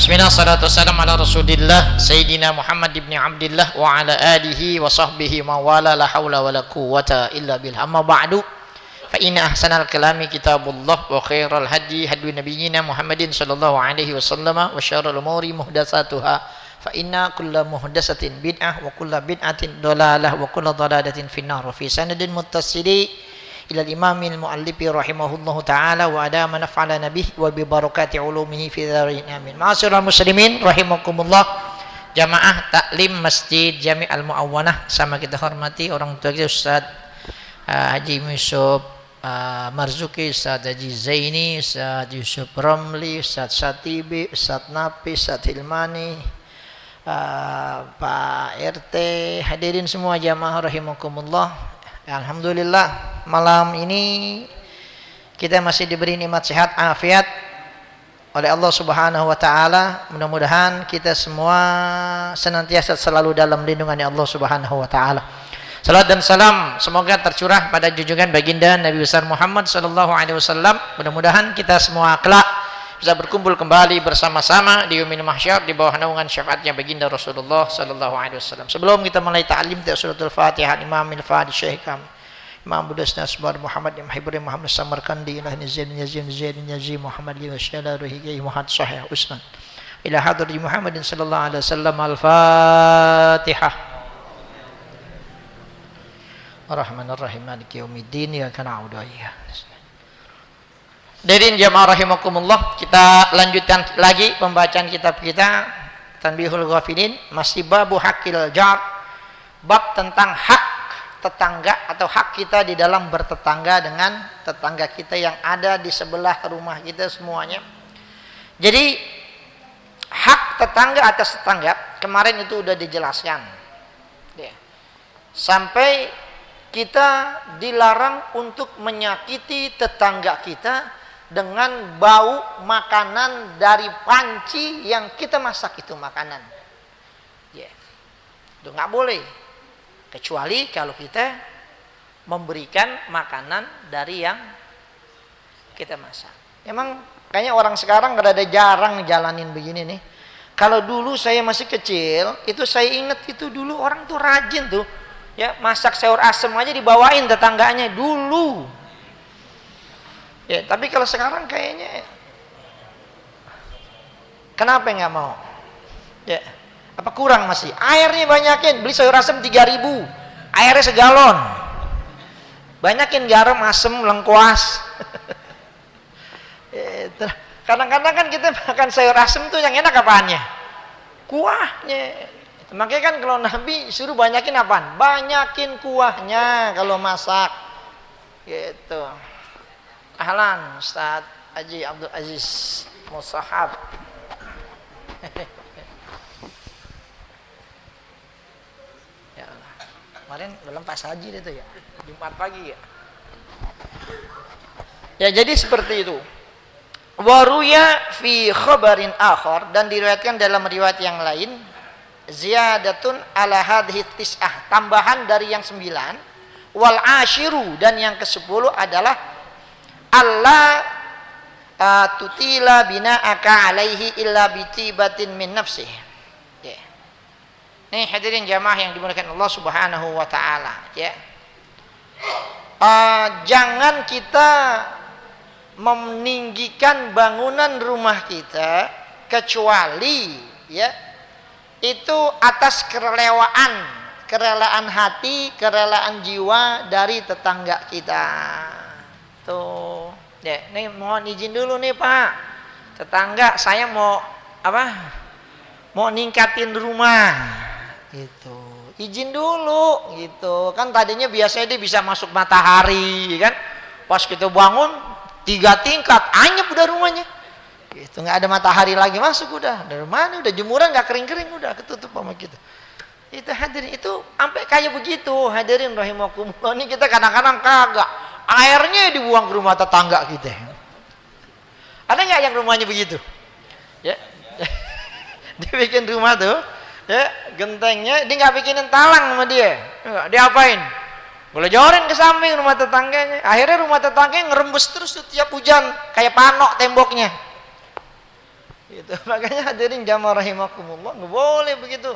Bismillah, salatu wassalamu ala rasulillah Sayyidina Muhammad ibn Abdillah wa ala alihi wa sahbihi mawala la hawla wa la quwwata illa billah. Amma ba'du, fa inna ahsanal kalami kitabullah wa khairal hadi hadi nabiyyina Muhammadin sallallahu alaihi wasallama wa syarrul umuri muhdatsatuha fa inna kulla muhdatsatin bid'ah wa kulla bid'atin dhalalah wa kulla dhalalatin finnar. Fi sanadin muttasili ila al-imamil muallifi rahimahullahu ta'ala wa adama naf'ala nabih wa bi barakati ulumihi fi dharin amin. Ma'asyiral muslimin rahimakumullah, jamaah taklim Masjid Jami' Al-Mu'awwanah, sama kita hormati orang tua kita Ustaz Haji Yusuf Marzuki, Ustaz Haji Zaini, Ustaz Yusuf Romli, Ustaz Satibi, Ustaz Napi, Ustaz Hilmani, Pak RT, hadirin semua jamaah rahimakumullah. Alhamdulillah, malam ini kita masih diberi nikmat sehat afiat oleh Allah Subhanahu wa taala. Mudah-mudahan kita semua senantiasa selalu dalam lindungan Allah Subhanahu wa taala. Salat dan salam semoga tercurah pada junjungan baginda Nabi besar Muhammad sallallahu alaihi wasallam. Mudah-mudahan kita semua kelak bisa berkumpul kembali bersama-sama di yaumil mahsyar di bawah naungan syafaatnya baginda Rasulullah sallallahu alaihi wasallam. Sebelum kita mulai ta'lim suratul Fatihah, Imamil Fadil Syekh Imam Budasna Asbar Muhammad Hibri Muhammad Samarkandi ila Nizam Yazim Muhammad li wasyala ruhi Muhammad Sahih Usman ila hadri Muhammadin sallallahu alaihi wasallam. Al-Fatihah. Ar-Rahmanir Rahim Maliki Yaumiddin, iyyaka na'budu wa iyyaka nasta'in. Hadirin jamaah rahimakumullah, kita lanjutkan lagi pembacaan kitab kita Tanbihul Ghafilin, masih babu hakil jar, bab tentang hak tetangga atau hak kita di dalam bertetangga dengan tetangga kita yang ada di sebelah rumah kita semuanya. Jadi hak tetangga atas tetangga kemarin itu udah dijelaskan ya. Sampai kita dilarang untuk menyakiti tetangga kita dengan bau makanan dari panci yang kita masak itu makanan. Ya. Itu nggak boleh. Kecuali kalau kita memberikan makanan dari yang kita masak. Emang kayaknya orang sekarang rada jarang jalanin begini nih. Kalau dulu saya masih kecil, itu saya ingat itu dulu orang tuh rajin tuh. Ya, masak sayur asem aja dibawain tetangganya dulu. Ya, tapi kalau sekarang kayaknya kenapa nggak mau? Ya, apa kurang masih? Airnya banyakin, beli sayur asem 3.000, airnya segalon. Banyakin garam, asem, lengkuas. Kadang-kadang kan kita makan sayur asem tuh yang enak apaannya? Kuahnya. Makanya kan kalau Nabi suruh banyakin apaan? Banyakin kuahnya kalau masak. Gitu. Ahlan Ustaz Haji Abdul Aziz Musahab. Ya Allah. Kemarin belum Pak Haji itu ya. Jumat pagi ya. Ya jadi seperti itu. Waruya fi khabarin akhar, dan diriwayatkan dalam riwayat yang lain, ziyadatun ala hadhihi tis'ah, tambahan dari yang 9, wal ashiru, dan yang ke-10 adalah Allah tutila bina'aka alaihi illa bitibatin min nafsih. Ya. Nih hadirin jamaah yang dimuliakan Allah Subhanahu wa taala, ya. Jangan kita meninggikan bangunan rumah kita kecuali ya itu atas kerelaan hati, kerelaan jiwa dari tetangga kita. Tuh, ya, nih mohon izin dulu nih Pak, tetangga saya mau apa? Mau ningkatin rumah, gitu. Izin dulu, gitu. Kan tadinya biasanya dia bisa masuk matahari, kan? Pas kita bangun 3 tingkat, anyep udah rumahnya. Gitu, nggak ada matahari lagi masuk udah. Dari mana udah jemuran nggak kering-kering udah ketutup sama kita. Itu hadirin, itu sampai kayak begitu hadirin rahimakumullah. Ini kita kadang-kadang kagak. Airnya dibuang ke rumah tetangga kita. Ada nggak yang rumahnya begitu? Ya, dia bikin rumah tuh, ya gentengnya dia nggak bikinin talang sama dia. Dia apain? Boleh jorin ke samping rumah tetangganya. Akhirnya rumah tetangganya ngerembes terus tuh tiap hujan, kayak panok temboknya. Gitu. Makanya hadirin jamaah rahimakumullah, nggak boleh begitu.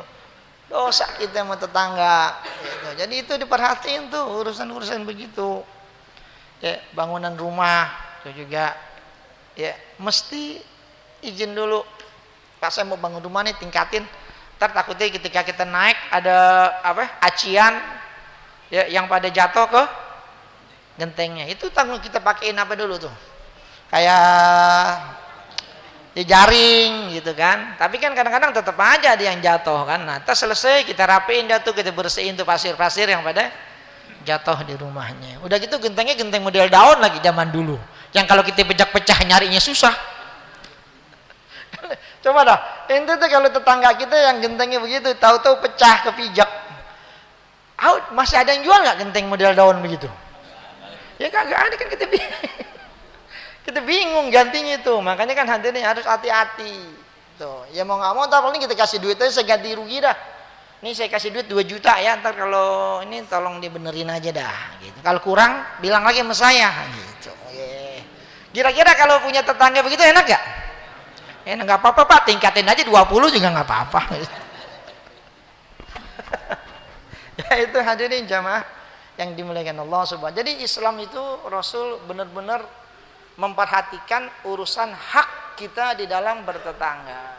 Dosa kita sama tetangga. Gitu. Jadi itu diperhatiin tuh urusan-urusan begitu. Ya, bangunan rumah itu juga ya mesti izin dulu. Pak saya mau bangun rumah nih, tingkatin. Ntar takutnya ketika kita naik ada acian ya yang pada jatuh ke gentengnya. Itu tanggung kita pakein apa dulu tuh? Kayak ya jaring gitu kan. Tapi kan kadang-kadang tetap aja ada yang jatuh kan. Nah, terus selesai kita rapiin dah tuh, kita bersihin tuh pasir-pasir yang pada jatuh di rumahnya. Udah gitu gentengnya genteng model daun lagi zaman dulu. Yang kalau kita pecah-pecah nyarinya susah. Coba dah, ente tuh kalau tetangga kita yang gentengnya begitu, tahu-tahu pecah kepijak. Masih ada yang jual nggak genteng model daun begitu? Ya kagak ada kan, kita bingung gantinya itu. Makanya kan hadirin harus hati-hati. Tuh, ya mau nggak mau, ntar paling kita kasih duit aja seganti rugi dah. Ini saya kasih duit 2 juta ya, ntar kalau ini tolong dibenerin aja dah. Gitu. Kalau kurang bilang lagi sama saya. Gitu. Kira-kira kalau punya tetangga begitu enak gak? Nggak apa-apa Pak, tingkatin aja 20 juga nggak apa-apa. Ya itu hadirin jamaah yang dimuliakan Allah subhanahu. Jadi Islam itu Rasul benar-benar memperhatikan urusan hak kita di dalam bertetangga.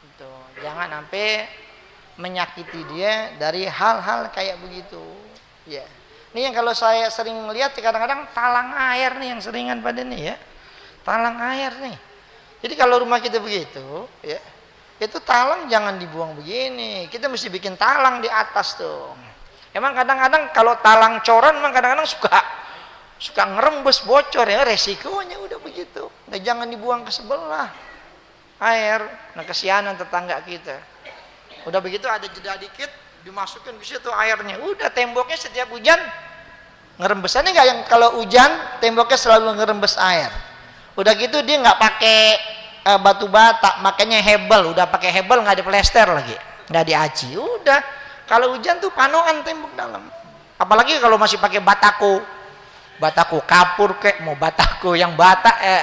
Itu jangan sampai menyakiti dia dari hal-hal kayak begitu. Ya. Ini yang kalau saya sering lihat kadang-kadang talang air nih yang seringan pada nih ya. Talang air nih. Jadi kalau rumah kita begitu, ya, itu talang jangan dibuang begini. Kita mesti bikin talang di atas tuh. Emang kadang-kadang kalau talang coran, emang kadang-kadang suka ngerembes bocor ya, resikonya udah begitu. Nah, jangan dibuang ke sebelah air. Nah, kesianan tetangga kita. Udah begitu ada jeda dikit, dimasukin ke situ airnya. Udah temboknya setiap hujan ngerembesannya nggak yang kalau hujan temboknya selalu ngerembes air. Udah gitu dia nggak pakai batu bata, makanya hebel. Udah pakai hebel nggak diplester lagi, nggak diaci. Udah kalau hujan tuh panokan tembok dalam. Apalagi kalau masih pakai batako kapur kek, mau batako yang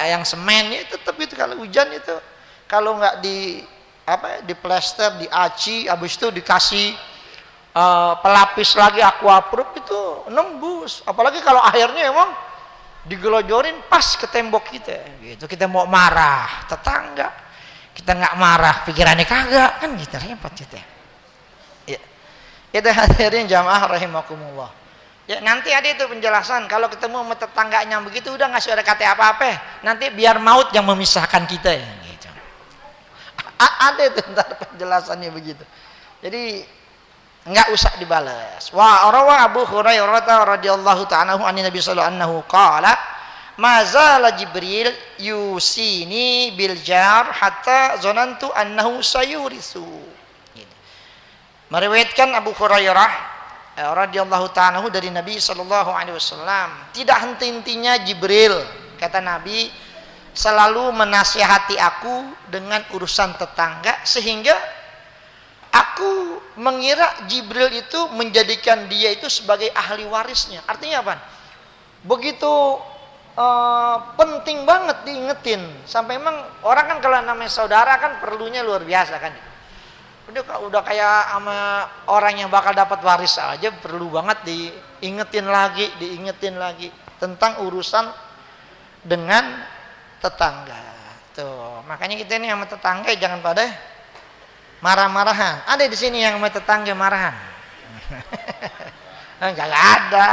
yang semen ya tetap itu kalau hujan itu kalau nggak diplester, diaci, habis itu dikasih pelapis lagi aquaproof itu nembus. Apalagi kalau airnya emang digelojorin pas ke tembok kita gitu. Kita mau marah tetangga, kita nggak marah pikirannya kagak kan, kita repot kita ya. Itu hadirin jamaah rahimakumullah ya. Nanti ada itu penjelasan kalau ketemu sama tetangganya begitu, udah nggak ada kata apa-apa, nanti biar maut yang memisahkan kita ya gitu. Ada itu ntar penjelasannya begitu, jadi enggak usah dibalas. Wa rawa Abu Hurairah radhiyallahu ta'ala anhu Nabi sallallahu alaihi wasallam qala ma zala Jibril yusini bil jar hatta zanantu annahu sayurisu. Meriwayatkan Abu Hurairah radhiyallahu ta'ala dari Nabi sallallahu alaihi wasallam, tidak henti-hentinya Jibril, kata Nabi, selalu menasihati aku dengan urusan tetangga sehingga aku mengira Jibril itu menjadikan dia itu sebagai ahli warisnya. Artinya apa? Begitu penting banget diingetin. Sampai emang orang kan kalau namanya saudara kan perlunya luar biasa kan. Udah kayak sama orang yang bakal dapat waris aja perlu banget diingetin lagi tentang urusan dengan tetangga. Tuh, makanya kita ini sama tetangga jangan pada marah-marahan. Ada di sini yang sama tetangga marahan? Enggak ada.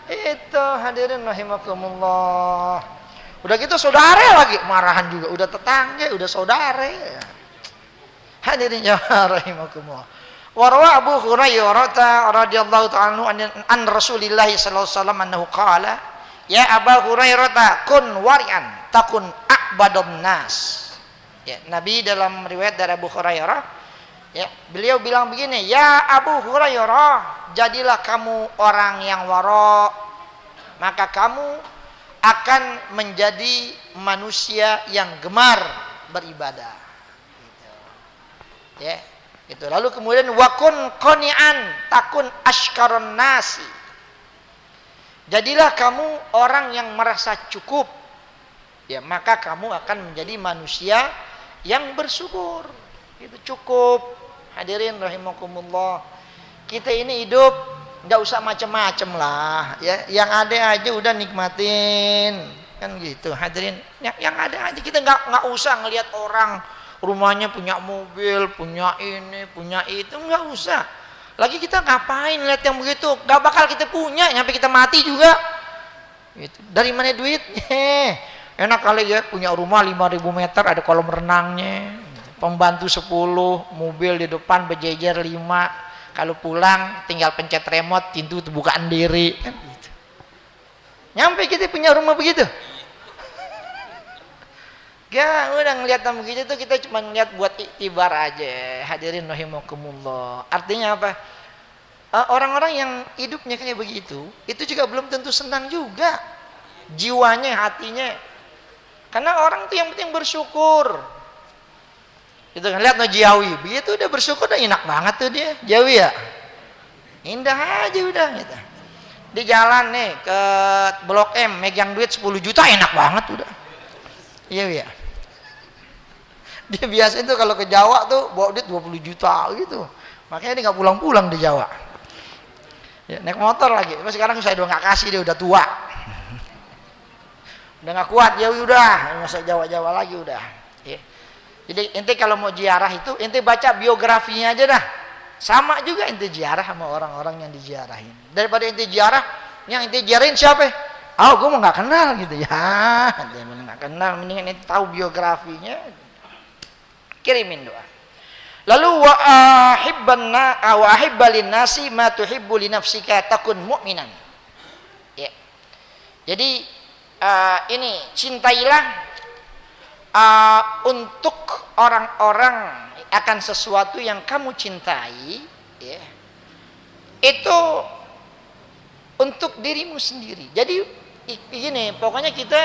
Itu hadirin rahimakumullah. Udah gitu saudara lagi marahan juga. Udah tetangga, udah saudara. Hadirin ya rahimakumullah. Warwa Abu Hurairah radhiyallahu ta'ala an Rasulillah sallallahu alaihi wasallam annahu qala ya Abu Hurairah kun wari'an takun a'badun nas. Ya, Nabi dalam riwayat dari Abu Hurairah ya, beliau bilang begini, ya Abu Hurairah, jadilah kamu orang yang wara, maka kamu akan menjadi manusia yang gemar beribadah. Gitu. Ya, itu. Lalu kemudian wakun qani'an takun ashkarun nasi. Jadilah kamu orang yang merasa cukup ya maka kamu akan menjadi manusia yang bersyukur. Itu cukup. Hadirin rahimakumullah. Kita ini hidup nggak usah macam-macam lah, ya. Yang ada aja udah nikmatin, kan gitu. Hadirin, yang ada aja, kita nggak usah ngelihat orang rumahnya punya mobil, punya ini, punya itu, nggak usah. Lagi kita ngapain lihat yang begitu? Nggak bakal kita punya sampai kita mati juga. Gitu. Dari mana duitnya? Enak kali ya punya rumah 5.000 meter, ada kolam renangnya, pembantu 10, mobil di depan berjejer 5. Kalau pulang tinggal pencet remote, pintu terbuka sendiri, kan gitu. Nyampe kita punya rumah begitu. Ya udah ngelihat begitu tuh, kita cuma ngelihat buat iktibar aja. Hadirin rahimakumullah. Artinya apa? Orang-orang yang hidupnya kayak begitu, itu juga belum tentu senang juga jiwanya, hatinya. Karena orang tuh yang penting bersyukur. Itu kan, lihat no Jawi, begitu udah bersyukur udah enak banget tuh dia, Jawi ya. Indah aja udah gitu. Di jalan nih ke Blok M megang duit 10 juta enak banget udah. Iya ya. Dia biasa itu kalau ke Jawa tuh bawa duit 20 juta gitu. Makanya dia nggak pulang-pulang di Jawa. Ya, naik motor lagi. Tapi sekarang saya udah nggak kasih, dia udah tua. Udah nggak kuat, ya udah, nggak usah Jawa-Jawa lagi udah. Ya. Jadi ente kalau mau ziarah itu ente baca biografinya aja dah. Sama juga ente ziarah sama orang-orang yang diziarahin. Daripada ente ziarah, yang ente ziarahin siapa? Oh, gue mau nggak kenal gitu ya. Dia nggak kenal, mendingan ente tahu biografinya. Kirimin doa. Lalu wa ahibbalin nasi ma tuhibbu li nafsika takun mu'minan. Ya. Jadi ini cintailah untuk orang-orang akan sesuatu yang kamu cintai, ya. Itu untuk dirimu sendiri. Jadi gini, pokoknya kita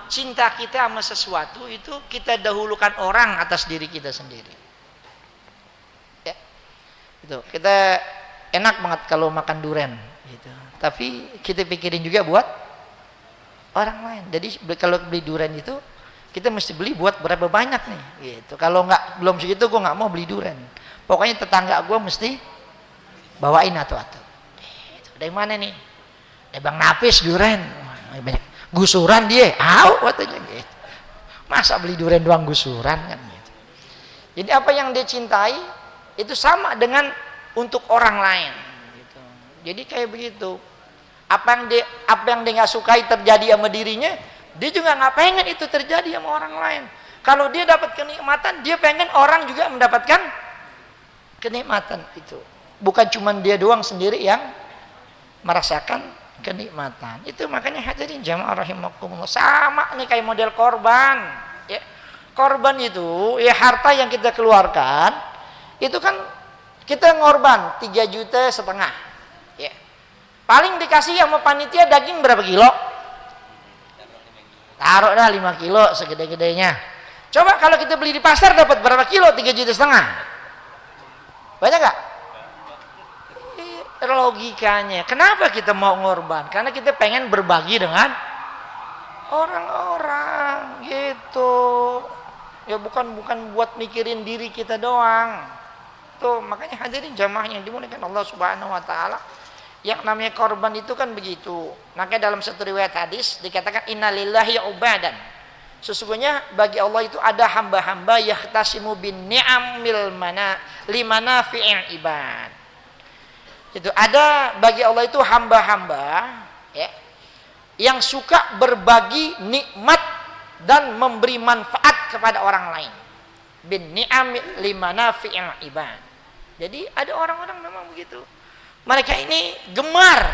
cinta kita sama sesuatu itu kita dahulukan orang atas diri kita sendiri. Ya. Itu kita enak banget kalau makan durian gitu. Tapi kita pikirin juga buat orang lain. Jadi kalau beli durian itu kita mesti beli buat berapa banyak nih gitu. Kalau nggak belum segitu gue nggak mau beli durian. Pokoknya tetangga gue mesti bawain atu-atu. Dari mana nih? Dari Bang Napis durian. Banyak gusuran dia, katanya gitu. Masa beli durian doang gusuran kan gitu. Jadi apa yang dia cintai itu sama dengan untuk orang lain gitu. Jadi kayak begitu. Apa yang dia nggak sukai terjadi sama dirinya, dia juga nggak pengen itu terjadi sama orang lain. Kalau dia dapat kenikmatan, dia pengen orang juga mendapatkan kenikmatan itu. Bukan cuma dia doang sendiri yang merasakan kenikmatan. Itu makanya hadirin jamaah rahimakumullah, sama nih kayak model korban, ya. Korban itu ya harta yang kita keluarkan itu kan kita ngorban 3,5 juta, ya. Paling dikasih sama panitia daging berapa kilo? Taruh dah 5 kilo segede-gedenya. Coba kalau kita beli di pasar dapat berapa kilo? 3,5 juta. Banyak gak? Logikanya, kenapa kita mau ngorban? Karena kita pengen berbagi dengan orang-orang gitu. Ya bukan buat mikirin diri kita doang. Tuh makanya hadirin jamaah yang dimuliakan Allah Subhanahu wa taala, yang namanya korban itu kan begitu. Makanya dalam satu riwayat hadis dikatakan innalillahi ubadan. Sesungguhnya bagi Allah itu ada hamba-hamba yahtasimu bin ni'amil limanafi'il ibad. Itu ada bagi Allah itu hamba-hamba, ya, yang suka berbagi nikmat dan memberi manfaat kepada orang lain. Bin ni'am limanafi'il ibad. Jadi ada orang-orang memang begitu. Mereka ini gemar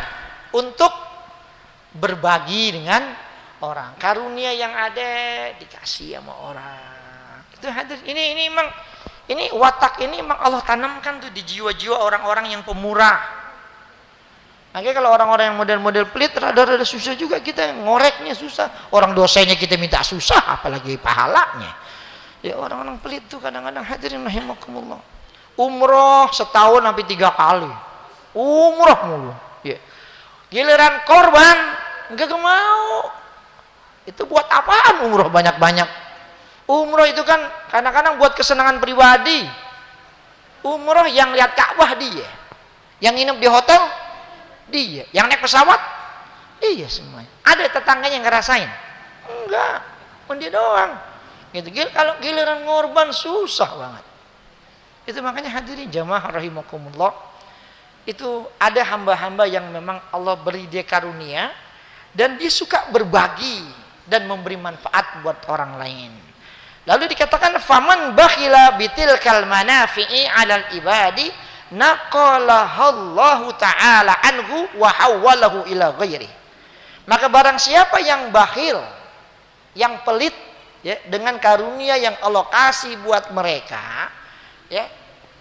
untuk berbagi dengan orang. Karunia yang ada dikasih sama orang. Itu hadir. Ini memang ini watak ini memang Allah tanamkan tuh di jiwa-jiwa orang-orang yang pemurah. Makanya kalau orang-orang yang model-model pelit rada-rada susah juga kita ngoreknya susah. Orang dosanya kita minta susah, apalagi pahalanya. Ya orang-orang pelit tuh kadang-kadang hadirin rahimakumullah. Umroh setahun sampai 3 kali. Umroh mulu. Ya. Giliran korban enggak mau. Itu buat apaan umroh banyak-banyak? Umroh itu kan kadang-kadang buat kesenangan pribadi. Umroh yang lihat Ka'bah dia, yang nginep di hotel dia, yang naik pesawat dia semuanya. Ada tetangganya yang ngerasain? Enggak, pun dia doang. Gitu. Kalau giliran ngorban susah banget. Itu makanya hadirin jamaah rahimakumullah, itu ada hamba-hamba yang memang Allah beri dia karunia dan dia suka berbagi dan memberi manfaat buat orang lain. Lalu dikatakan faman bakhila bitilkal manafi'i 'alal ibadi naqalahallahu ta'ala anhu wa hawwalahu ila ghairi. Maka barang siapa yang bakhil, yang pelit ya dengan karunia yang Allah kasih buat mereka, ya,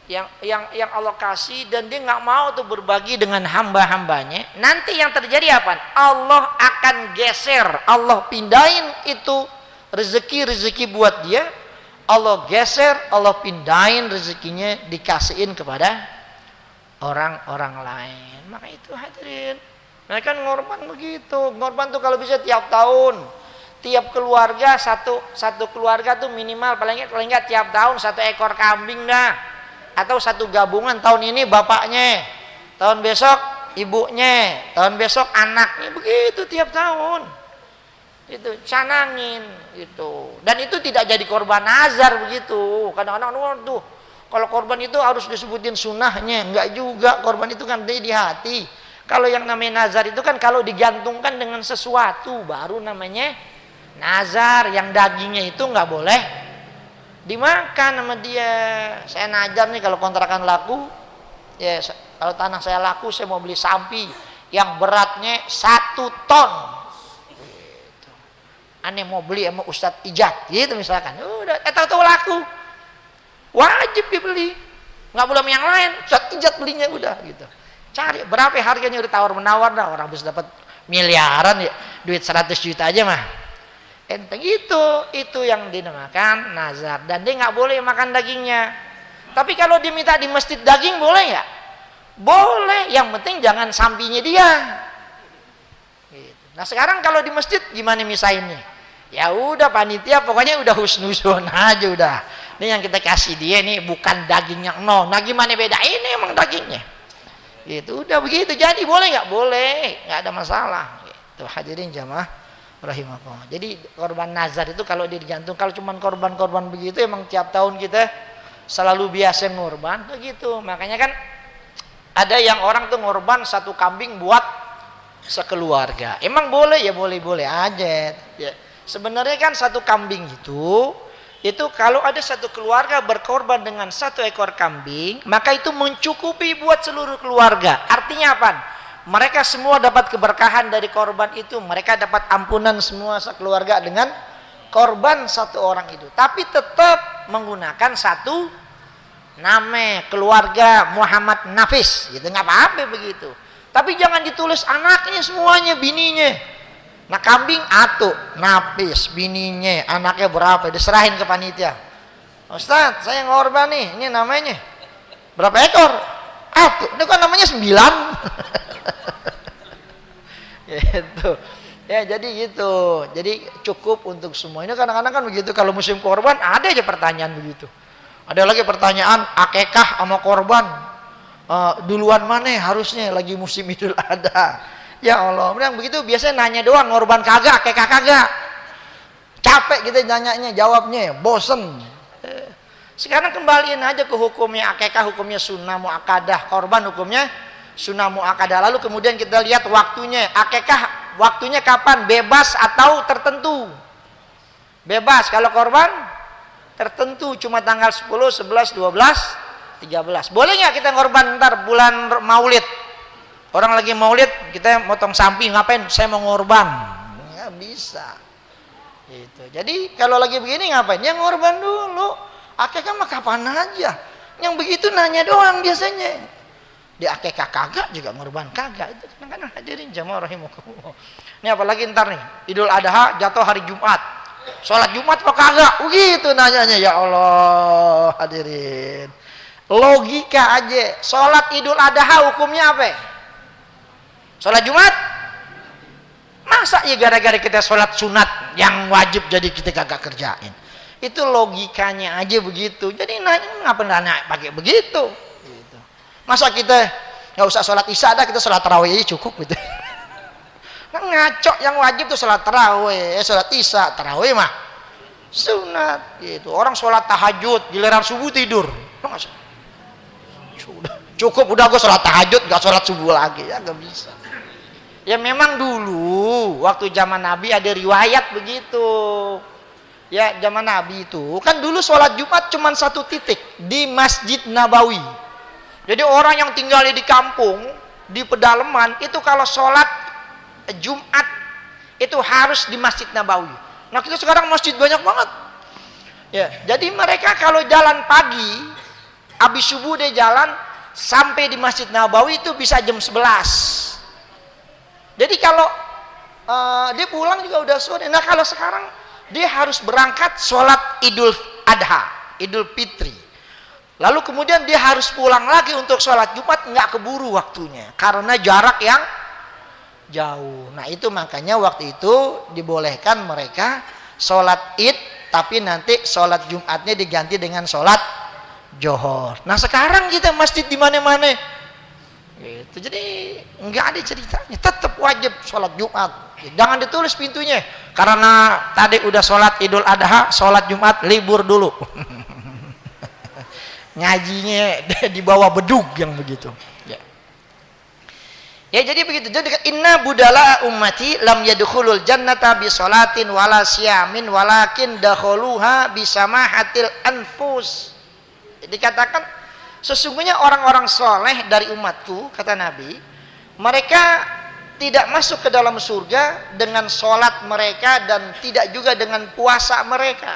yang Allah kasih dan dia nggak mau tuh berbagi dengan hamba-hambanya, nanti yang terjadi apa? Allah akan geser, Allah pindahin itu rezeki buat dia, Allah geser, Allah pindahin rezekinya dikasihin kepada orang-orang lain. Maka itu hadirin, mereka ngorban begitu. Ngorban tuh kalau bisa tiap tahun, tiap keluarga satu keluarga tuh minimal paling nggak tiap tahun 1 ekor kambing dah, atau satu gabungan, tahun ini bapaknya, tahun besok ibunya, tahun besok anaknya, begitu tiap tahun. Itu canangin gitu. Dan itu tidak jadi korban nazar begitu. Kadang-kadang tuh kalau korban itu harus disebutin sunnahnya, enggak juga. Korban itu kan di hati. Kalau yang namanya nazar itu kan kalau digantungkan dengan sesuatu baru namanya nazar. Yang dagingnya itu enggak boleh dimakan sama dia. Saya nazar nih kalau kontrakan laku, ya kalau tanah saya laku, saya mau beli sapi yang beratnya 1 ton. Aneh mau beli sama Ustadz Ijat gitu misalkan, udah tahu laku, wajib dibeli, nggak boleh sama yang lain. Ustadz Ijat belinya udah gitu. Cari berapa harganya, udah tawar menawar dah, orang bisa dapat miliaran ya, duit 100 juta aja mah enteng. Itu yang dinamakan nazar, dan dia nggak boleh makan dagingnya. Tapi kalau dia minta di masjid daging boleh nggak? Boleh, yang penting jangan sampingnya dia gitu. Nah sekarang kalau di masjid gimana misainnya? Ya udah panitia pokoknya udah husnuzon aja udah. Ini yang kita kasih dia nih bukan dagingnya no. Nah gimana beda? Ini emang dagingnya. Gitu udah begitu. Jadi boleh nggak? Boleh, nggak ada masalah. Gitu. Hadirin jamaah rahimakumullah. Jadi korban nazar itu kalau dia digantung, kalau cuman korban-korban begitu emang tiap tahun kita selalu biasa ngorban tuh gitu. Makanya kan ada yang orang tuh ngorban 1 kambing buat sekeluarga. Emang boleh? Ya boleh-boleh aja. Ya. Sebenarnya kan 1 kambing itu kalau ada 1 keluarga berkorban dengan 1 ekor kambing, maka itu mencukupi buat seluruh keluarga. Artinya apa? Mereka semua dapat keberkahan dari korban itu. Mereka dapat ampunan semua sekeluarga dengan korban 1 orang itu. Tapi tetap menggunakan 1 nama keluarga Muhammad Nafis, gitu, nggak apa-apa begitu. Tapi jangan ditulis anaknya semuanya, bininya. Nah kambing atu, Nafis, bininya, anaknya berapa, diserahin ke panitia. Ustaz, saya ngorban nih, ini namanya berapa ekor? Atu, ini kan namanya 9. Gitu. Ya jadi gitu. Jadi cukup untuk semua. Ini kadang-kadang kan begitu, kalau musim korban ada aja pertanyaan begitu. Ada lagi pertanyaan akekah sama korban, duluan mana harusnya lagi musim Idul Adha. Ya Allah, yang begitu biasanya nanya doang, ngorban kagak, akekah kagak. Capek kita nanyanya, jawabnya, bosen. Sekarang kembaliin aja ke hukumnya. Akekah hukumnya sunnah muakkadah, korban hukumnya sunnah muakkadah. Lalu kemudian kita lihat waktunya. Akekah waktunya kapan? Bebas atau tertentu? Bebas. Kalau korban tertentu, cuma tanggal 10, 11, 12, 13. Boleh nggak kita ngorban ntar bulan Maulid? Orang lagi Maulid, kita motong samping, ngapain? Saya mau ngorban. Nggak bisa. Gitu. Jadi kalau lagi begini ngapain? Ya ngorban dulu. Akekah mah kapan aja. Yang begitu nanya doang biasanya. Di akekah kagak juga ngorban kagak. Itu kadang-kadang hadirin jamaah rahimakumullah. Ini apalagi ntar nih, Idul Adha jatuh hari Jumat. Sholat Jumat apa kagak? Begitu nanyanya, ya Allah hadirin. Logika aja. Sholat Idul Adha hukumnya apa? Sholat Jumat Masa ya gara-gara kita sholat sunat yang wajib jadi kita kagak kerjain? Itu logikanya aja begitu. Jadi ngapa nanya pakai begitu? Gitu. Masa kita nggak usah sholat isya dah, kita sholat tarawih aja cukup gitu. Nah, ngaco, yang wajib tuh sholat tarawih, sholat isya, tarawih mah sunat gitu. Orang sholat tahajud giliran subuh tidur. Cukup udah gue sholat tahajud gak sholat subuh lagi, ya gak bisa. Ya memang dulu waktu zaman Nabi ada riwayat begitu. Ya zaman Nabi itu kan dulu sholat Jumat cuma satu titik di Masjid Nabawi. Jadi orang yang tinggal di kampung di pedalaman itu kalau sholat Jumat itu harus di Masjid Nabawi. Nah kita sekarang masjid banyak banget. Ya jadi mereka kalau jalan pagi habis subuh dia jalan sampai di Masjid Nabawi itu bisa jam 11. Jadi kalau dia pulang juga udah sore. Nah kalau sekarang dia harus berangkat sholat Idul Adha, Idul Fitri. Lalu kemudian dia harus pulang lagi untuk sholat Jumat, nggak keburu waktunya karena jarak yang jauh. Nah itu makanya waktu itu dibolehkan mereka sholat Id, tapi nanti sholat Jumatnya diganti dengan sholat Johor. Nah sekarang kita masjid di mana-mana gitu. Jadi nggak ada ceritanya, tetap wajib sholat Jumat. Jangan ditulis pintunya karena tadi udah sholat Idul Adha, sholat Jumat libur dulu. Ngajinya di bawah bedug yang begitu. Ya jadi begitu. Jadi inna budala ummati lam yadkhulul jannata bi sholatin wala siyamin walakin dakhuluha bi samahatil anfus. Dikatakan sesungguhnya orang-orang soleh dari umatku, kata Nabi, mereka tidak masuk ke dalam surga dengan sholat mereka dan tidak juga dengan puasa mereka,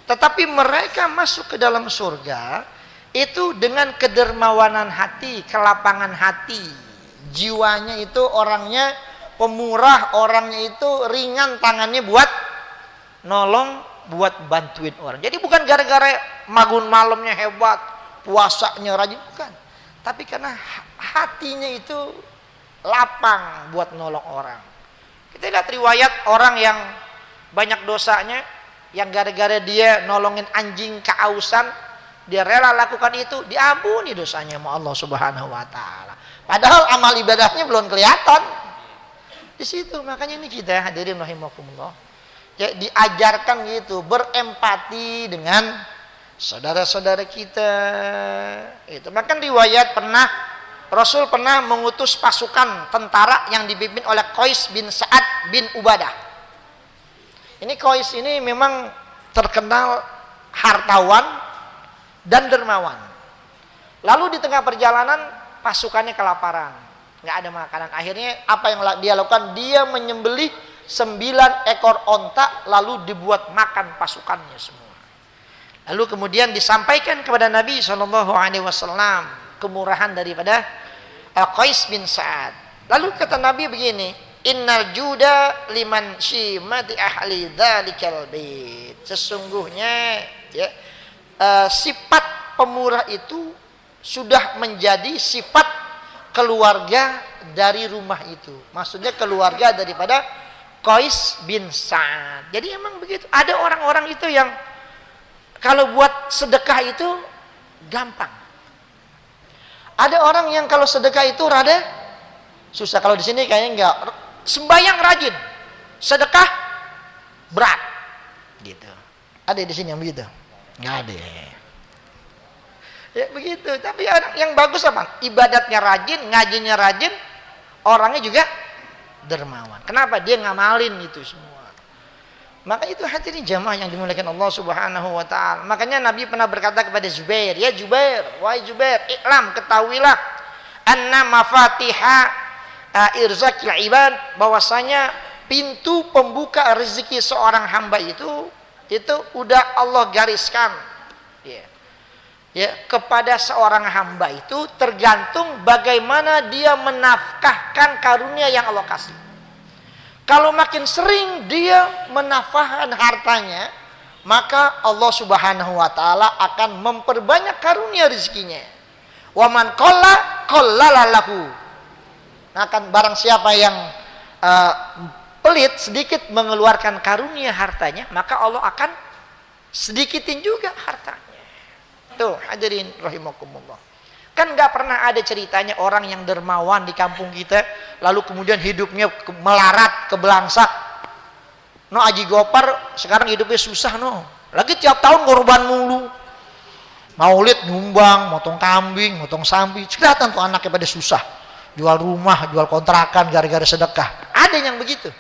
tetapi mereka masuk ke dalam surga itu dengan kedermawanan hati, kelapangan hati, jiwanya itu orangnya pemurah, orangnya itu ringan tangannya buat nolong, buat bantuin orang. Jadi bukan gara-gara magun malamnya hebat, puasanya rajin, bukan. Tapi karena hatinya itu lapang buat nolong orang. Kita lihat riwayat orang yang banyak dosanya, yang gara-gara dia nolongin anjing keausan, dia rela lakukan itu, diampuni dosanya sama Allah Subhanahu wa taala. Padahal amal ibadahnya belum kelihatan. Di situ makanya ini kita hadirin rahimakumullah. Ya, diajarkan gitu berempati dengan saudara-saudara kita itu. Bahkan riwayat Rasul pernah mengutus pasukan tentara yang dipimpin oleh Qais bin Sa'ad bin Ubadah. Ini Qais ini memang terkenal hartawan dan dermawan. Lalu di tengah perjalanan pasukannya kelaparan, nggak ada makanan. Akhirnya apa yang dia lakukan? Dia menyembelih 9 ekor onta lalu dibuat makan pasukannya semua. Lalu kemudian disampaikan kepada Nabi SAW kemurahan daripada Qais bin Sa'ad. Lalu kata Nabi begini, innal juda liman shimati ahli dzalikal bait. Sesungguhnya ya, sifat pemurah itu sudah menjadi sifat keluarga dari rumah itu. Maksudnya keluarga daripada Qais bin Sa'ad. Jadi emang begitu. Ada orang-orang itu yang kalau buat sedekah itu gampang. Ada orang yang kalau sedekah itu rada susah. Kalau di sini kayaknya enggak. Sembayang rajin, sedekah berat. Gitu. Ada di sini yang begitu? Enggak ada. Ya begitu. Tapi orang yang bagus apa? Ibadatnya rajin, ngajinya rajin, orangnya juga dermawan. Kenapa? Dia ngamalin itu semua. Maka itu hadirin jamaah yang dimuliakan Allah Subhanahu wa taala. Makanya Nabi pernah berkata kepada Zubair, "Ya Zubair, wahai Zubair, iklam, ketahuilah anna mafatiha irzaqil ibad, bahwasanya pintu pembuka rezeki seorang hamba itu udah Allah gariskan." Ya, kepada seorang hamba itu tergantung bagaimana dia menafkahkan karunia yang Allah kasih. Kalau makin sering dia menafkahkan hartanya, maka Allah Subhanahu wa taala akan memperbanyak karunia rezekinya. Wa man qalla qallalalahu. Nah, kan barang siapa yang uh, pelit, sedikit mengeluarkan karunia hartanya, maka Allah akan sedikitin juga hartanya. Tuh, hadirin rahimakumullah. Kan nggak pernah ada ceritanya orang yang dermawan di kampung kita, lalu kemudian hidupnya melarat, kebelangsak. No, Haji Gopar sekarang hidupnya susah, no. Lagi tiap tahun korban mulu. Maulid nyumbang, motong kambing, motong sapi. Kelihatan tuh anaknya pada susah. Jual rumah, jual kontrakan gara-gara sedekah. Ada yang begitu.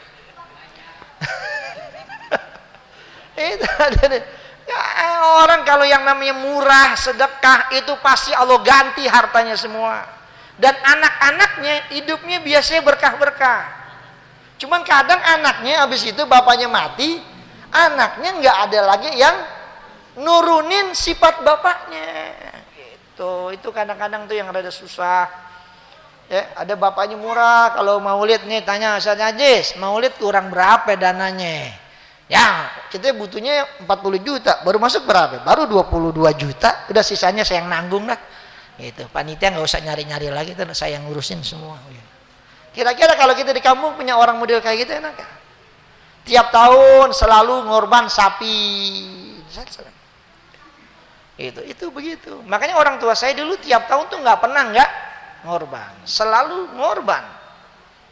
Itu ada. Ya, orang kalau yang namanya murah, sedekah, itu pasti Allah ganti hartanya semua. Dan anak-anaknya hidupnya biasanya berkah-berkah. Cuman kadang anaknya habis itu bapaknya mati, anaknya nggak ada lagi yang nurunin sifat bapaknya. Gitu. Itu kadang-kadang tuh yang rada susah. Ya, ada bapaknya murah, kalau maulid nih tanya Ustaz Najis, maulid kurang berapa dananya? Ya, kita butuhnya 40 juta, baru masuk berapa? Baru 22 juta, udah sisanya saya yang nanggung lah. Gitu. Panitia nggak usah nyari-nyari lagi, tuh saya yang ngurusin semua. Kira-kira kalau kita di kampung punya orang model kayak gitu enak ya? Tiap tahun selalu ngorban sapi. Itu begitu. Makanya orang tua saya dulu tiap tahun tuh nggak pernah nggak ngorban, selalu ngorban.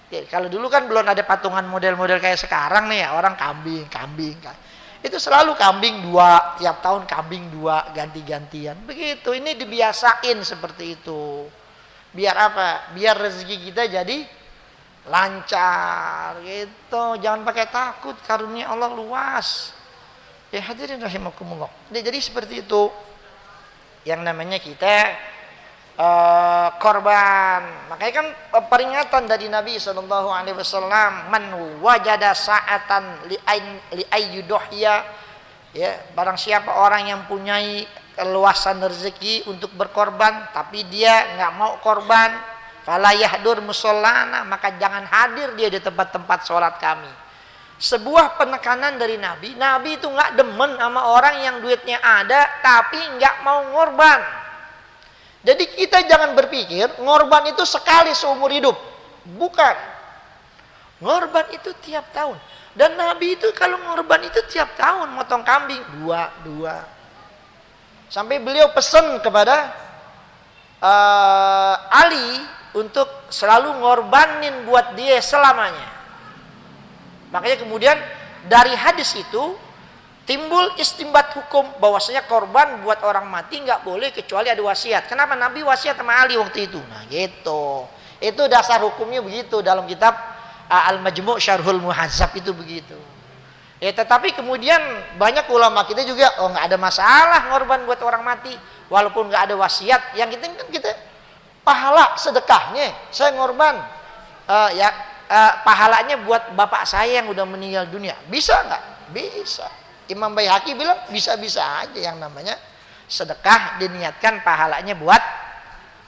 Ya, kalau dulu kan belum ada patungan model-model kayak sekarang nih ya, orang kambing. Itu selalu kambing 2, tiap tahun kambing 2 ganti-gantian. Begitu, ini dibiasain seperti itu. Biar apa? Biar rezeki kita jadi lancar gitu. Jangan pakai takut, karunia Allah luas. Ya hadirin rahimakumullah. Jadi seperti itu. Yang namanya kita korban. Makanya kan peringatan dari Nabi sallallahu alaihi wasallam, man wajada sa'atan li ayyuduhya, ya, barang siapa orang yang punyai keluasan rezeki untuk berkorban tapi dia nggak mau korban, fala yahdur musallana, maka jangan hadir dia di tempat-tempat sholat kami. Sebuah penekanan dari Nabi. Nabi itu nggak demen sama orang yang duitnya ada tapi nggak mau ngorban. Jadi kita jangan berpikir ngorban itu sekali seumur hidup. Bukan. Ngorban itu tiap tahun. Dan Nabi itu kalau ngorban itu tiap tahun. Motong kambing. 2. Sampai beliau pesan kepada Ali untuk selalu ngorbanin buat dia selamanya. Makanya kemudian dari hadis itu timbul istimbat hukum bahwasanya korban buat orang mati nggak boleh kecuali ada wasiat. Kenapa Nabi wasiat sama Ali waktu itu? Nah gitu. Itu dasar hukumnya begitu dalam kitab Al-Majmu' Syarhul Muhazzab itu begitu. Ya tetapi kemudian banyak ulama kita juga nggak ada masalah ngorban buat orang mati walaupun nggak ada wasiat. Yang penting kan kita pahala sedekahnya. Saya ngorban pahalanya buat bapak saya yang udah meninggal dunia. Bisa nggak? Bisa. Imam Baihaqi bilang bisa-bisa aja yang namanya sedekah diniatkan pahalanya buat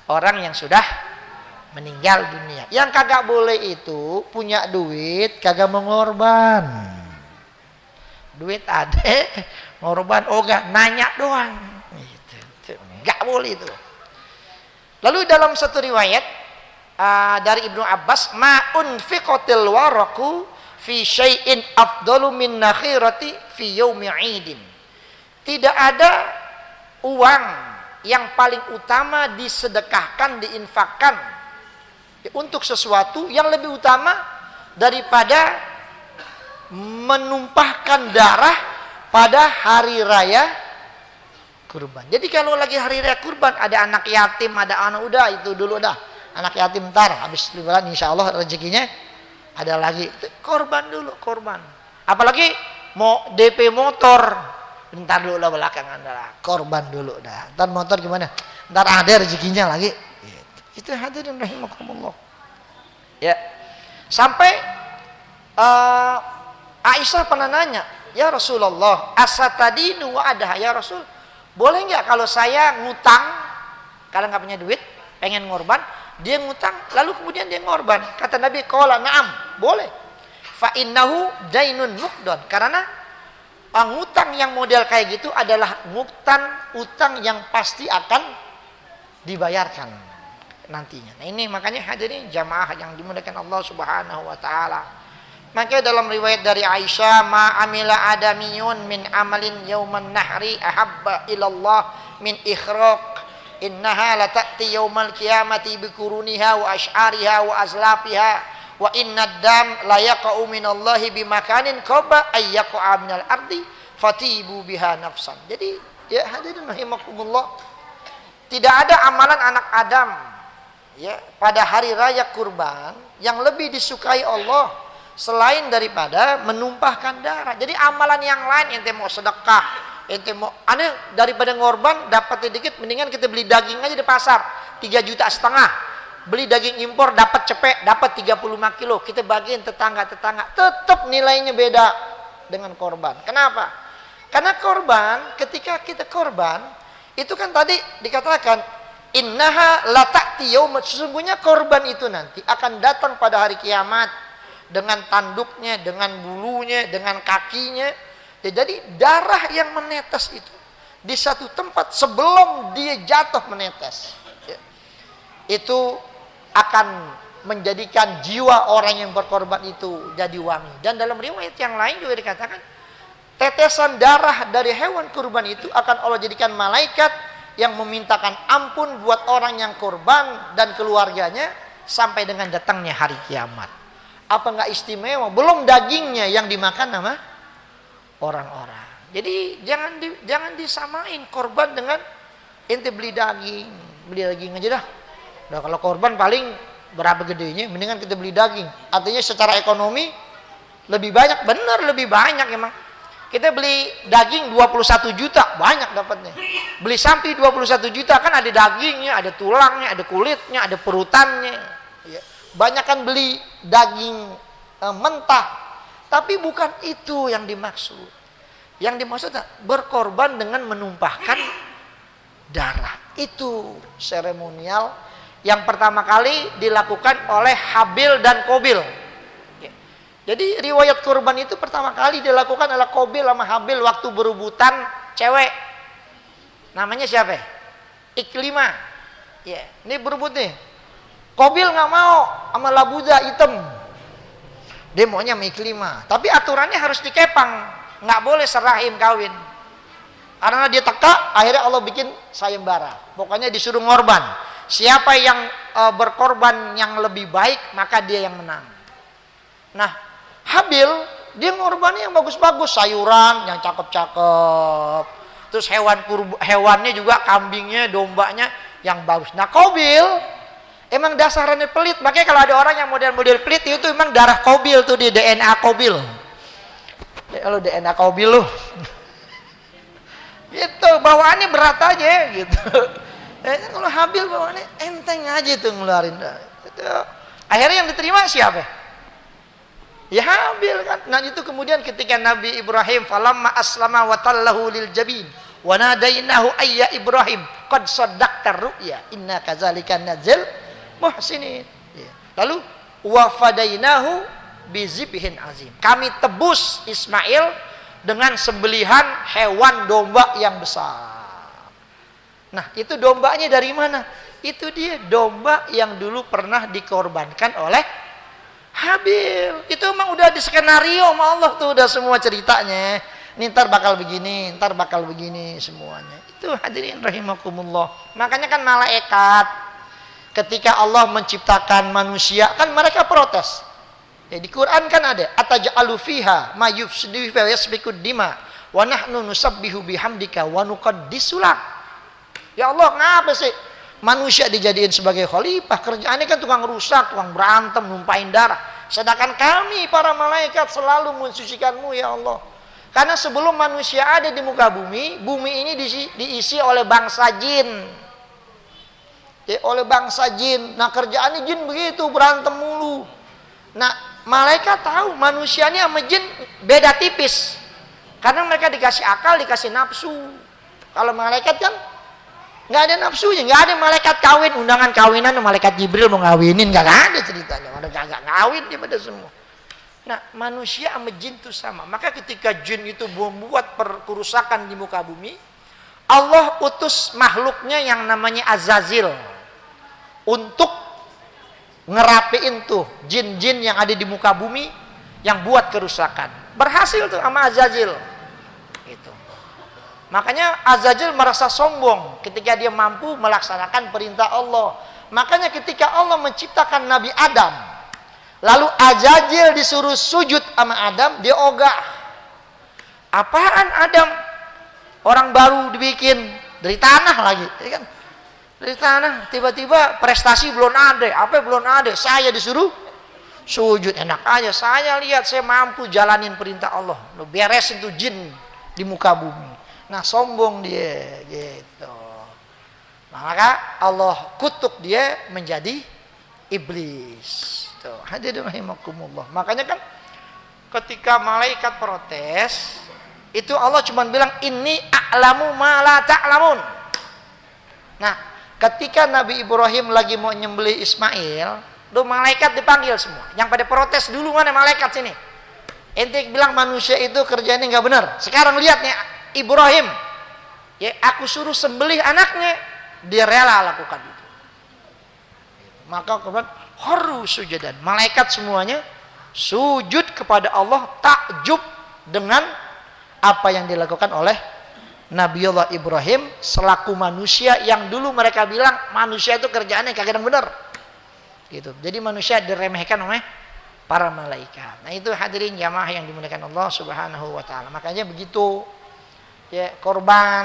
orang yang sudah meninggal dunia. Yang kagak boleh itu punya duit kagak mengorban. Duit ada, ngorban enggak, nanya doang. Gitu. Enggak boleh itu. Lalu dalam satu riwayat dari Ibnu Abbas, ma unfiqatil waraku fi syai'in afdalu min nakhirati fi yaumi 'idin. Tidak ada uang yang paling utama disedekahkan, diinfakkan untuk sesuatu yang lebih utama daripada menumpahkan darah pada hari raya kurban. Jadi kalau lagi hari raya kurban ada anak yatim, ada anak, udah itu dulu dah. Anak yatim ntar habis lebaran insyaallah rezekinya ada lagi, korban dulu, korban. Apalagi mau DP motor, bentar dulu lah belakangan dah, korban dulu dah. Ntar motor gimana? Ntar ada rezekinya lagi. Itu hadirin rahimakumullah. Ya, sampai Aisyah pernah nanya, ya Rasulullah, asatadinu wa ada ya Rasul, boleh nggak kalau saya ngutang, kalau nggak punya duit, pengen ngorban, dia ngutang, lalu kemudian dia ngorban. Kata Nabi, qala na'am, boleh. Fa innahu dainun muqdon, karena ngutang yang model kayak gitu adalah utang yang pasti akan dibayarkan. nantinya. Nah ini makanya hadirin jamaah yang dimuliakan Allah Subhanahu wa taala. Maka dalam riwayat dari Aisyah, ma amila adamiyun min amalin yauman nahri ahabba ilallah min ikhraq, innaha la ta'ti yaumal qiyamati bikuruniha wa ash'ariha wa azlafiha wa inna ad-dam la yaqa'u minallahi bimakanin qaba ay yaqa'a minal ardi fatibu biha nafsan. Jadi ya hadirin rahimakumullah, tidak ada amalan anak Adam ya pada hari raya kurban yang lebih disukai Allah selain daripada menumpahkan darah. Jadi amalan yang lain, ente mau sedekah, ente mau aneh daripada ngorban dapat sedikit, mendingan kita beli daging aja di pasar 3,5 juta, beli daging impor dapat cepek, dapat 35 kilo, kita bagiin tetangga-tetangga, tetap nilainya beda dengan korban. Kenapa? Karena korban, ketika kita korban itu kan tadi dikatakan innaha la ta'ti yaum, sesungguhnya korban itu nanti akan datang pada hari kiamat dengan tanduknya, dengan bulunya, dengan kakinya. Ya, jadi darah yang menetes itu di satu tempat sebelum dia jatuh menetes ya, itu akan menjadikan jiwa orang yang berkorban itu jadi wangi. Dan dalam riwayat yang lain juga dikatakan tetesan darah dari hewan kurban itu akan Allah jadikan malaikat yang memintakan ampun buat orang yang korban dan keluarganya sampai dengan datangnya hari kiamat. Apa nggak istimewa? Belum dagingnya yang dimakan sama orang-orang. Jadi jangan disamain korban dengan ente beli daging aja dah. Nah, kalau korban paling berapa gedenya, mendingan kita beli daging. Artinya secara ekonomi lebih banyak, benar lebih banyak emang. Kita beli daging 21 juta, banyak dapatnya. Beli sapi 21 juta, kan ada dagingnya, ada tulangnya, ada kulitnya, ada perutannya. Ya. Banyak kan beli daging mentah, tapi bukan itu yang dimaksud. Yang dimaksud berkorban dengan menumpahkan darah. Itu seremonial yang pertama kali dilakukan oleh Habil dan Qabil. Jadi riwayat kurban itu pertama kali dilakukan oleh Qabil sama Habil waktu berebutan cewek. Namanya siapa? Iklimah. Ya, ini berebut nih. Qabil nggak mau sama Labuda hitam, dia maunya sama Iklimah. Tapi aturannya harus dikepang, nggak boleh serahim kawin. Karena dia teka, akhirnya Allah bikin sayembara. Pokoknya disuruh ngorban. Siapa yang berkorban yang lebih baik, maka dia yang menang. Nah, Habil dia ngorbannya yang bagus-bagus, sayuran yang cakep-cakep. Terus hewannya juga, kambingnya, dombanya yang bagus. Nah, Qabil emang dasarnya pelit, makanya kalau ada orang yang model-model pelit itu emang darah Qabil tuh, di DNA Qabil. Ya, lo DNA Qabil lo. Gitu, bawaannya berat aja gitu. Kalau Habil bawaannya enteng aja tuh ngeluarin darah. Gitu. Akhirnya yang diterima siapa? Ya Habil kan. Nah itu kemudian ketika Nabi Ibrahim falamma aslama wa tallahu lil jabin wa nadainahu ayya Ibrahim qad saddaqta ru'ya inna kadzalika nadzil muhsinin. Lalu wafadainahu bizibhin azim. Kami tebus Ismail dengan sembelihan hewan domba yang besar. Nah, itu dombanya dari mana? Itu dia domba yang dulu pernah dikorbankan oleh Habil. Itu emang udah di skenario sama Allah tuh, udah semua ceritanya. Ini ntar bakal begini, ntar bakal begini semuanya. Itu hadirin rahimakumullah. Makanya kan malaikat ketika Allah menciptakan manusia, kan mereka protes. Ya, di Quran kan ada, ataj'alu fiha ma yufsidu wa yasbiqud dima wa nahnu nusabbihu bihamdika wa nuqaddisu lak. Ya Allah, ngapa sih manusia dijadiin sebagai khalifah? Kerjaannya kan tukang rusak, tukang berantem, numpain darah. Sedangkan kami para malaikat selalu mensucikanmu ya Allah. Karena sebelum manusia ada di muka bumi, bumi ini diisi oleh bangsa jin. Ya, oleh bangsa jin. Nah kerjaannya jin begitu, berantem mulu. Nah malaikat tahu manusia ini sama jin beda tipis. Karena mereka dikasih akal, dikasih nafsu. Kalau malaikat kan nggak ada nafsunya, nggak ada malaikat kawin, undangan kawinan malaikat Jibril mau ngawinin, nggak ada ceritanya. Ada kagak ngawin dia pada semua. Nah manusia sama jin itu sama. Maka ketika jin itu membuat kerusakan di muka bumi, Allah utus makhluknya yang namanya Azazil untuk ngerapiin tuh jin-jin yang ada di muka bumi yang buat kerusakan. Berhasil tuh sama Azazil. Gitu. Makanya Azazil merasa sombong ketika dia mampu melaksanakan perintah Allah. Makanya ketika Allah menciptakan Nabi Adam, lalu Azazil disuruh sujud sama Adam, dia ogah. Apaan Adam? Orang baru dibikin dari tanah lagi, ya kan? Dari tanah, tiba-tiba prestasi belum ada, apa belum ada, saya disuruh sujud, enak aja. Saya lihat saya mampu jalanin perintah Allah. Lu beresin tuh jin di muka bumi. Nah, sombong dia gitu. Maka Allah kutuk dia menjadi iblis. Tuh, hadirin rahimakumullah. Makanya kan ketika malaikat protes, itu Allah cuma bilang inni a'lamu ma la ta'lamun. Nah, ketika Nabi Ibrahim lagi mau nyembelih Ismail, tuh malaikat dipanggil semua. Yang pada protes dulu mana malaikat sini? Ente bilang manusia itu kerjanya nggak benar. Sekarang lihat nih Ibrahim, ya aku suruh sembelih anaknya, dia rela lakukan itu. Maka kemudian harus sujudan. Malaikat semuanya sujud kepada Allah, takjub dengan apa yang dilakukan oleh Nabiullah Ibrahim selaku manusia yang dulu mereka bilang manusia itu kerjaannya kagak yang benar. Gitu. Jadi manusia diremehkan oleh para malaikat. Nah, itu hadirin jamaah yang dimuliakan Allah Subhanahu wa taala. Makanya begitu ya, korban,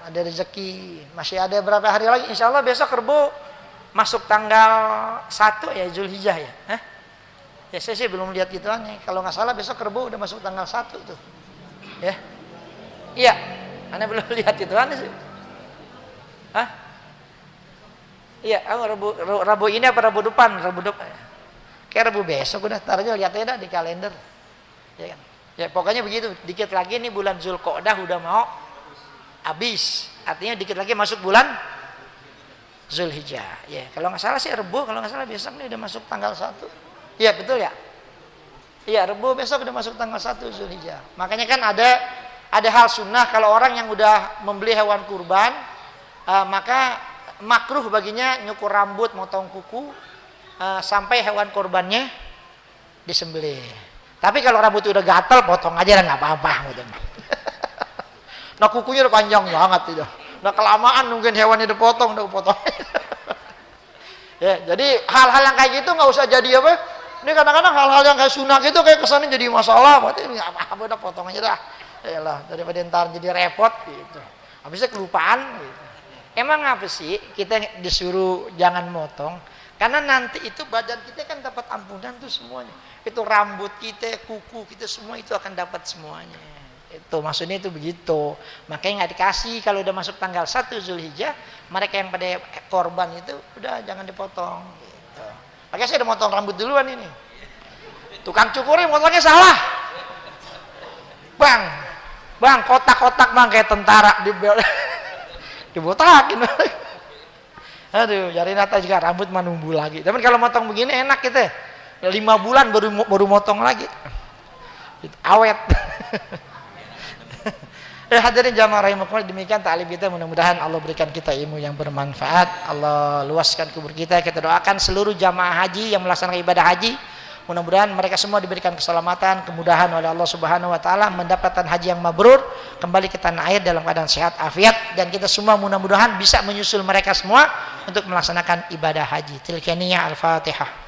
ada rezeki, masih ada berapa hari lagi, insya Allah besok Rebo masuk tanggal 1 ya Zulhijjah ya. Ya saya sih belum lihat gituannya. Kalau nggak salah besok Rebo udah masuk tanggal 1 tuh. Ya. Iya, Anda belum lihat gituannya sih. Iya, Rabu ini apa Rabu depan? Kayak Rabu besok udah, tar aja lihat aja di kalender. Ya kan? Ya pokoknya begitu, dikit lagi nih bulan Zulqa'dah udah mau habis. Artinya dikit lagi masuk bulan Zulhijjah. Ya, kalau nggak salah sih Rebo, kalau nggak salah besok nih udah masuk tanggal 1. Iya, betul ya? Iya, Rebo besok udah masuk tanggal 1 Zulhijjah. Makanya kan ada hal sunnah kalau orang yang udah membeli hewan kurban, maka makruh baginya nyukur rambut, motong kuku sampai hewan kurbannya disembelih. Tapi kalau rambut udah gatel, potong aja lah, nggak apa-apa. Nah kukunya udah panjang banget itu. Nah kelamaan nungguin hewannya dipotong, udah potong. Ya, jadi hal-hal yang kayak gitu nggak usah jadi apa. Ini kadang-kadang hal-hal yang kayak sunnah gitu kayak kesannya jadi masalah. Berarti nggak apa-apa, udah potong aja dah. Yalah, daripada ntar jadi repot gitu. Habisnya kelupaan. Gitu. Emang apa sih kita disuruh jangan motong? Karena nanti itu badan kita kan dapat ampunan tuh semuanya. Itu rambut kita, kuku kita semua itu akan dapat semuanya. Itu maksudnya itu begitu. Makanya nggak dikasih kalau udah masuk tanggal 1 Zulhijjah, mereka yang pada korban itu udah jangan dipotong. Gitu. Makanya saya udah motong rambut duluan ini. Tukang cukurnya motongnya salah. Bang, kotak-kotak bang kayak tentara dibotakin. Aduh, jari nata juga rambut menumbuh lagi. Tapi kalau motong begini enak gitu ya. 5 bulan baru motong lagi. Awet. Hadirin jamaah rahimakumullah, demikian ta'lim kita, mudah-mudahan Allah berikan kita ilmu yang bermanfaat, Allah luaskan kubur kita doakan seluruh jamaah haji yang melaksanakan ibadah haji, mudah-mudahan mereka semua diberikan keselamatan, kemudahan oleh Allah Subhanahu wa taala, mendapatkan haji yang mabrur, kembali ke tanah air dalam keadaan sehat afiat, dan kita semua mudah-mudahan bisa menyusul mereka semua untuk melaksanakan ibadah haji. Tilka niyah, al-Fatihah.